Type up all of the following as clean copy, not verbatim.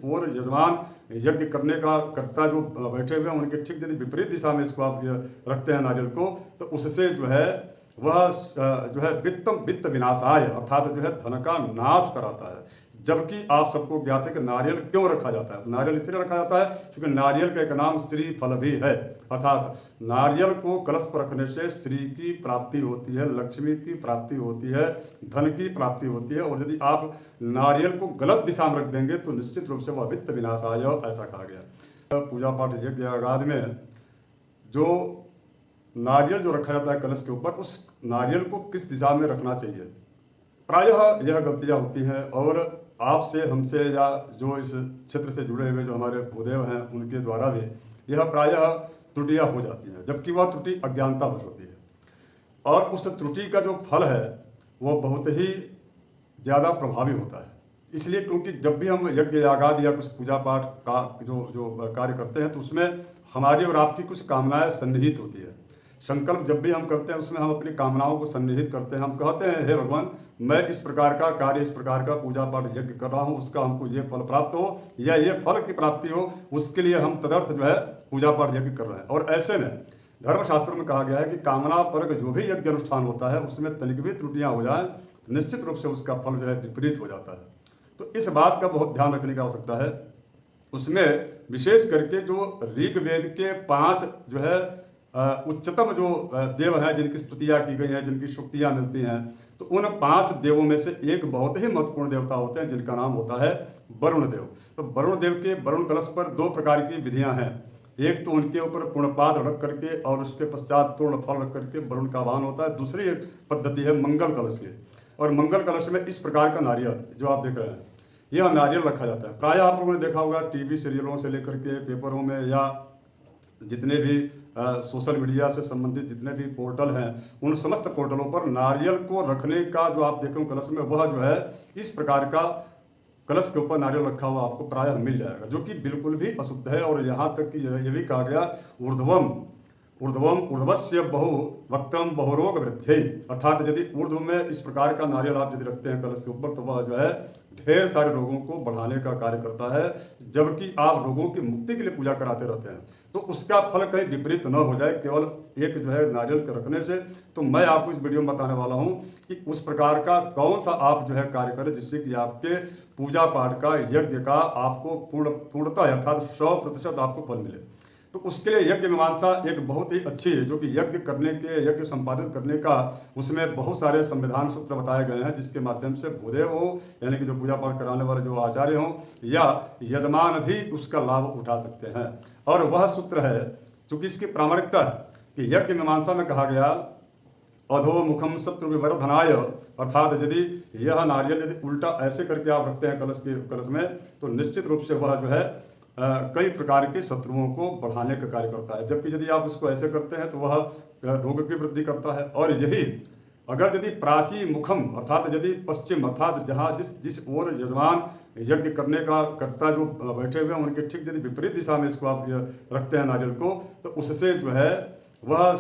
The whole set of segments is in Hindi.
ओर यजमान यज्ञ करने का कर्ता जो बैठे हुए हैं उनके ठीक यदि विपरीत दिशा में इसको आप रखते हैं नारियल को, तो उससे जो है वह जो है वित्त विनाशाय अर्थात जो है धन का नाश कराता है। जबकि आप सबको ज्ञात है कि नारियल क्यों रखा जाता है। नारियल इसलिए रखा जाता है क्योंकि नारियल का एक नाम श्री फल भी है, अर्थात नारियल को कलश पर रखने से श्री की प्राप्ति होती है, लक्ष्मी की प्राप्ति होती है, धन की प्राप्ति होती है। और यदि आप नारियल को गलत दिशा में रख देंगे तो निश्चित रूप से वह वित्त विनाशाय ऐसा कहा गया। पूजा पाठ यज्ञ आगाद में जो नारियल जो रखा जाता है कलश के ऊपर, उस नारियल को किस दिशा में रखना चाहिए, प्रायः यह गलतियाँ होती हैं। और आपसे हमसे या जो इस क्षेत्र से जुड़े हुए जो हमारे भूदेव हैं उनके द्वारा भी यह प्रायः त्रुटियाँ हो जाती हैं, जबकि वह त्रुटि अज्ञानतावश होती है। और उस त्रुटि का जो फल है वो बहुत ही ज़्यादा प्रभावी होता है। इसलिए क्योंकि जब भी हम यज्ञ यागाद या कुछ पूजा पाठ का जो कार्य करते हैं तो उसमें हमारी और आपकी कुछ कामनाएं सन्निहित होती है। संकल्प जब भी हम करते हैं उसमें हम अपनी कामनाओं को सन्निहित करते हैं। हम कहते हैं हे भगवान, मैं इस प्रकार का कार्य, इस प्रकार का पूजा पाठ यज्ञ कर रहा हूँ, उसका हमको ये फल प्राप्त हो या ये फल की प्राप्ति हो, उसके लिए हम तदर्थ जो है पूजा पाठ यज्ञ कर रहे हैं। और ऐसे में धर्मशास्त्र में कहा गया है कि कामना पर जो भी यज्ञ अनुष्ठान होता है उसमें तनिक भी त्रुटियाँ हो जाएं तो निश्चित रूप से उसका फल जो है विपरीत हो जाता है। तो इस बात का बहुत ध्यान रखने की आवश्यकता है। उसमें विशेष करके जो ऋग्वेद के 5 जो है उच्चतम जो देव हैं जिनकी स्तुतियाँ की गई हैं, जिनकी शुक्तियाँ मिलती हैं, तो उन 5 देवों में से एक बहुत ही महत्वपूर्ण देवता होते हैं जिनका नाम होता है वरुण देव। तो वरुण देव के वरुण कलश पर 2 प्रकार की विधियां हैं। एक तो उनके ऊपर पूर्णपाद रख करके और उसके पश्चात पूर्ण फल रख करके वरुण का आह्वान होता है। दूसरी एक पद्धति है मंगल कलश की, और मंगल कलश में इस प्रकार का नारियल जो आप देख रहे हैं यह नारियल रखा जाता है। प्रायः आप लोगों ने देखा होगा टीवी सीरियलों से लेकर के पेपरों में या जितने भी सोशल मीडिया से संबंधित जितने भी पोर्टल हैं उन समस्त पोर्टलों पर नारियल को रखने का जो आप देखें कलश में, वह जो है इस प्रकार का कलश के ऊपर नारियल रखा हुआ आपको प्रायः मिल जाएगा, जो कि बिल्कुल भी अशुद्ध है। और यहाँ तक कि यह भी कहा गया ऊर्ध्वस्य बहु वक्त्रम बहुरोग वृद्धि, अर्थात यदि ऊर्ध्व में इस प्रकार का नारियल आप यदि रखते हैं कलश के ऊपर तो वह जो है ढेर सारे रोगों को बढ़ाने का कार्य करता है। जबकि आप रोगों की मुक्ति के लिए पूजा कराते रहते हैं तो उसका फल कहीं विपरीत न हो जाए केवल एक जो है नारियल के रखने से। तो मैं आपको इस वीडियो में बताने वाला हूं कि उस प्रकार का कौन सा आप जो है कार्य करें जिससे कि आपके पूजा पाठ का यज्ञ का आपको पूर्णतः अर्थात 100% आपको फल मिले। तो उसके लिए यज्ञ मीमांसा एक बहुत ही अच्छी है, जो कि यज्ञ करने के, यज्ञ संपादित करने का उसमें बहुत सारे संविधान सूत्र बताए गए हैं, जिसके माध्यम से भूदेव हो यानी कि जो पूजा पाठ कराने वाले जो आचार्य हों या यजमान भी उसका लाभ उठा सकते हैं। और वह सूत्र है, चूंकि इसकी प्रामाणिकता है कि यज्ञ मीमांसा में कहा गया अधो मुखम शत्रु विवर्धनाय, अर्थात यदि यह नारियल यदि उल्टा ऐसे करके आप रखते हैं कलश में तो निश्चित रूप से वह जो है कई प्रकार के शत्रुओं को बढ़ाने का कार्य करता है। जबकि यदि आप उसको ऐसे करते हैं तो वह रोग की वृद्धि करता है। और यही अगर यदि प्राची मुखम अर्थात यदि पश्चिम अर्थात जहाँ जिस ओर यजमान यज्ञ करने का कर्ता जो बैठे हुए हैं उनके ठीक यदि विपरीत दिशा में इसको आप रखते हैं नारियल को, तो उससे जो है वह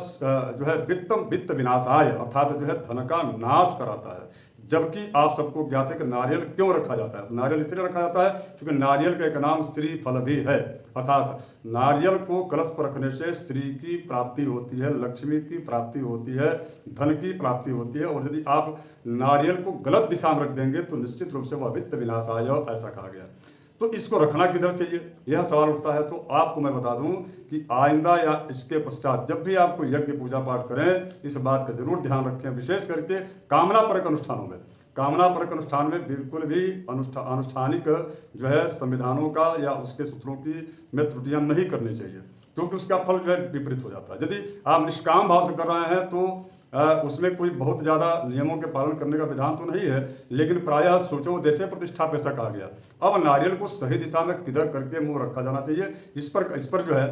जो है वित्त विनाशाय अर्थात जो है धन का नाश कराता है। जबकि आप सबको ज्ञात है कि नारियल क्यों रखा जाता है। नारियल इसलिए रखा जाता है क्योंकि नारियल का एक नाम श्री फल भी है, अर्थात नारियल को कलश पर रखने से श्री की प्राप्ति होती है, लक्ष्मी की प्राप्ति होती है, धन की प्राप्ति होती है। और यदि आप नारियल को गलत दिशा में रख देंगे तो निश्चित रूप से वह वित्त विनाशाय ऐसा कहा गया। तो इसको रखना किधर चाहिए यह सवाल उठता है। तो आपको मैं बता दूं कि आइंदा या इसके पश्चात जब भी आपको यज्ञ पूजा पाठ करें इस बात का जरूर ध्यान रखें, विशेष करके कामनापरक अनुष्ठानों में। कामनापरक अनुष्ठान में बिल्कुल भी अनुष्ठानिक जो है संविधानों का या उसके सूत्रों की में त्रुटियां नहीं करनी चाहिए, क्योंकि उसका फल जो है विपरीत हो जाता है। यदि आप निष्काम भाव से कर रहे हैं तो उसमें कोई बहुत ज़्यादा नियमों के पालन करने का विधान तो नहीं है, लेकिन प्रायः सोचो देशे प्रतिष्ठा पे ऐसा कहा गया। अब नारियल को सही दिशा में किधर करके मुंह रखा जाना चाहिए, इस पर जो है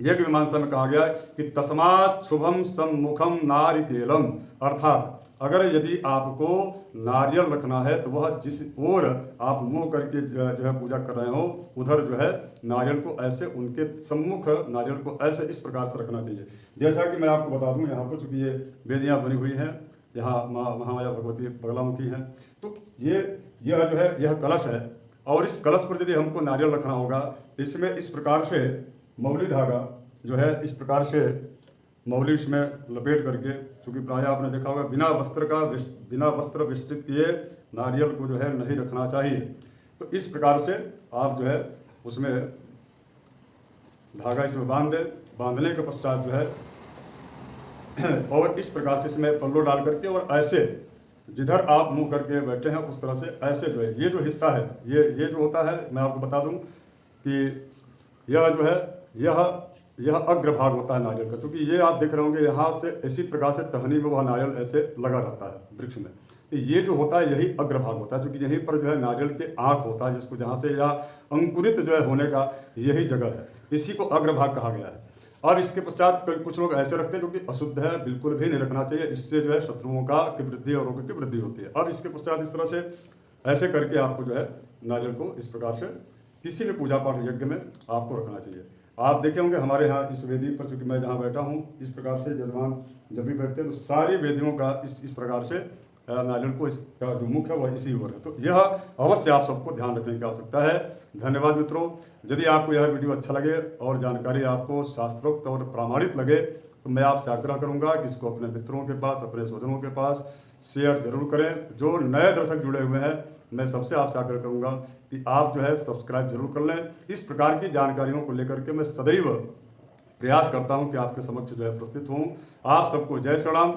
यज्ञ मीमांसा में कहा गया है कि तस्मात् शुभम सम्मुखम नारिकेलम, अर्थात अगर यदि आपको नारियल रखना है तो वह जिस ओर आप मुंह करके जो है पूजा कर रहे हो उधर जो है नारियल को ऐसे उनके सम्मुख नारियल को ऐसे इस प्रकार से रखना चाहिए। जैसा कि मैं आपको बता दूं यहाँ पर चूंकि ये वेदियाँ बनी हुई हैं, यहाँ माँ महामाया भगवती बगलामुखी हैं, तो यह जो है यह कलश है और इस कलश पर यदि हमको नारियल रखना होगा, इसमें इस प्रकार से मौली धागा जो है इस प्रकार से मौली इसमें लपेट करके, क्योंकि प्रायः आपने देखा होगा बिना वस्त्र विस्तृत किए नारियल को जो है नहीं रखना चाहिए। तो इस प्रकार से आप जो है उसमें धागा इसमें बांधने के पश्चात जो है और इस प्रकार से इसमें पल्लो डाल करके और ऐसे जिधर आप मुंह करके बैठे हैं उस तरह से ऐसे जो है ये जो हिस्सा है ये जो होता है, मैं आपको बता दूं कि यह जो है यह अग्रभाग होता है नारियल का, क्योंकि ये आप देख रहे होंगे यहाँ से इसी प्रकार से टहनी में वह नारियल ऐसे लगा रहता है वृक्ष में। तो ये जो होता है यही अग्रभाग होता है, क्योंकि यहीं पर जो है नारियल के आँख होता है, जिसको जहाँ से या अंकुरित जो है होने का यही जगह है, इसी को अग्रभाग कहा गया है। अब इसके पश्चात कुछ लोग ऐसे रखते हैं जो कि अशुद्ध है, बिल्कुल भी नहीं रखना चाहिए, इससे जो है शत्रुओं की वृद्धि और रोगों की वृद्धि होती है। अब इसके पश्चात इस तरह से ऐसे करके आपको जो है नारियल को इस प्रकार से किसी भी पूजा पाठ यज्ञ में आपको रखना चाहिए। आप देखे होंगे हमारे यहाँ इस वेदी पर, चूंकि मैं जहाँ बैठा हूँ इस प्रकार से जजमान जब भी बैठते हैं तो सारी वेदियों का इस प्रकार से नारियल को इसका जो मुख है वह इसी ओर है। तो यह अवश्य आप सबको ध्यान रखने की आवश्यकता है। धन्यवाद मित्रों। यदि आपको यह वीडियो अच्छा लगे और जानकारी आपको शास्त्रोक्त और प्रमाणित लगे तो मैं आपसे आग्रह करूंगा कि इसको अपने मित्रों के पास, अपने स्वजनों के पास शेयर जरूर करें। जो नए दर्शक जुड़े हुए हैं मैं सबसे आपसे आग्रह करूंगा कि आप जो है सब्सक्राइब जरूर कर लें। इस प्रकार की जानकारियों को लेकर के मैं सदैव प्रयास करता हूं कि आपके समक्ष जो है प्रस्तुत हूं। आप सबको जय श्री राम।